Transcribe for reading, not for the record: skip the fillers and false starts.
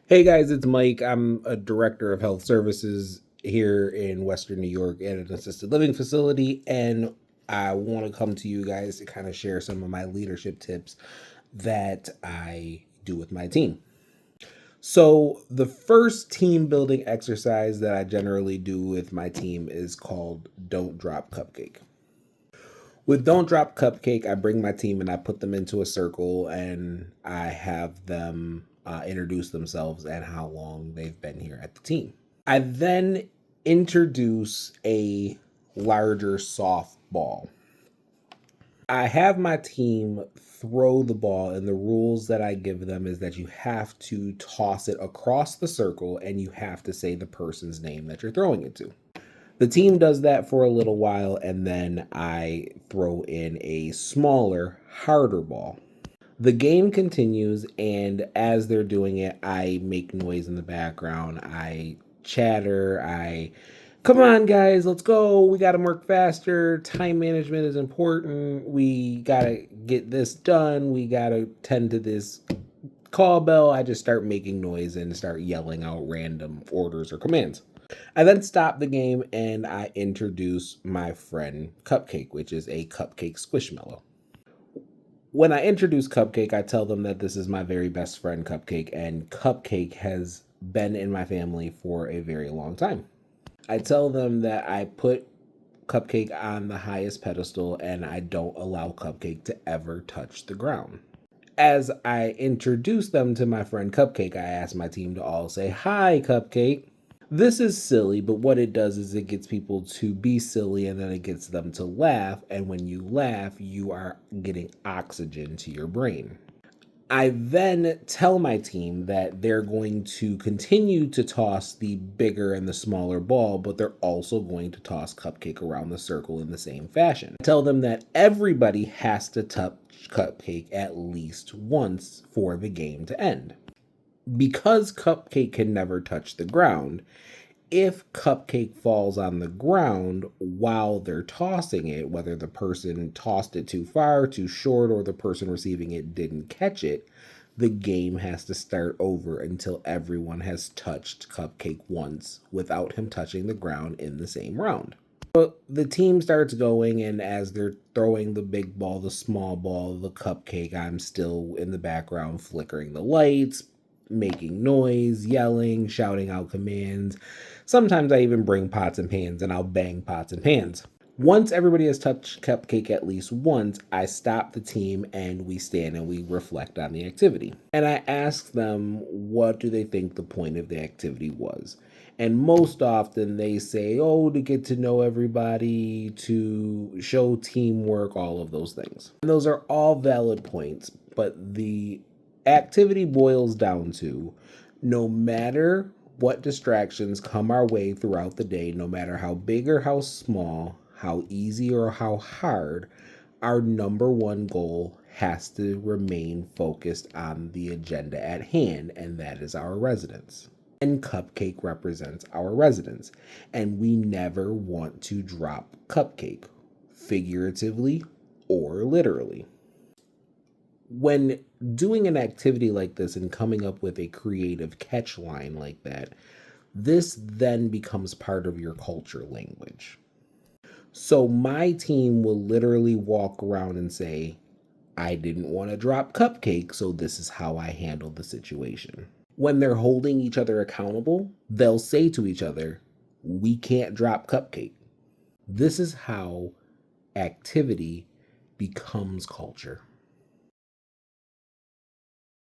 Hey guys, it's Mike. I'm a director of health services here in Western New York at an assisted living facility, and I want to come to you guys to kind of share some of my leadership tips that I do with my team. So, the first team building exercise that I generally do with my team is called Don't Drop Cupcake. With Don't Drop Cupcake, I bring my team and I put them into a circle and I have them introduce themselves and how long they've been here at the team. I then introduce a larger softball. I have my team throw the ball, and the rules that I give them is that you have to toss it across the circle and you have to say the person's name that you're throwing it to. The team does that for a little while, and then I throw in a smaller, harder ball. The game continues, and as they're doing it, I make noise in the background. I chatter. Come on, guys, let's go. We got to work faster. Time management is important. We got to get this done. We got to tend to this call bell. I just start making noise and start yelling out random orders or commands. I then stop the game and I introduce my friend Cupcake, which is a cupcake squishmallow. When I introduce Cupcake, I tell them that this is my very best friend, Cupcake, and Cupcake has been in my family for a very long time. I tell them that I put Cupcake on the highest pedestal and I don't allow Cupcake to ever touch the ground. As I introduce them to my friend Cupcake, I ask my team to all say, "Hi, Cupcake." This is silly, but what it does is it gets people to be silly and then it gets them to laugh. And when you laugh, you are getting oxygen to your brain. I then tell my team that they're going to continue to toss the bigger and the smaller ball, but they're also going to toss Cupcake around the circle in the same fashion. I tell them that everybody has to touch Cupcake at least once for the game to end. Because Cupcake can never touch the ground, if Cupcake falls on the ground while they're tossing it, whether the person tossed it too far, too short, or the person receiving it didn't catch it, the game has to start over until everyone has touched Cupcake once without him touching the ground in the same round. But the team starts going, and as they're throwing the big ball, the small ball, the Cupcake, I'm still in the background flickering the lights, making noise, yelling, shouting out commands. Sometimes I even bring pots and pans and I'll bang pots and pans. Once everybody has touched Cupcake at least once, I stop the team and we stand and we reflect on the activity. And I ask them, what do they think the point of the activity was? And most often they say, oh, to get to know everybody, to show teamwork, all of those things. And those are all valid points, but the activity boils down to no matter what distractions come our way throughout the day, no matter how big or how small, how easy or how hard, our number one goal has to remain focused on the agenda at hand, and that is our residents. And Cupcake represents our residents, and we never want to drop Cupcake, figuratively or literally. When doing an activity like this and coming up with a creative catch line like that, this then becomes part of your culture language. So my team will literally walk around and say, I didn't want to drop Cupcake, so this is how I handled the situation. When they're holding each other accountable, they'll say to each other, we can't drop Cupcake. This is how activity becomes culture.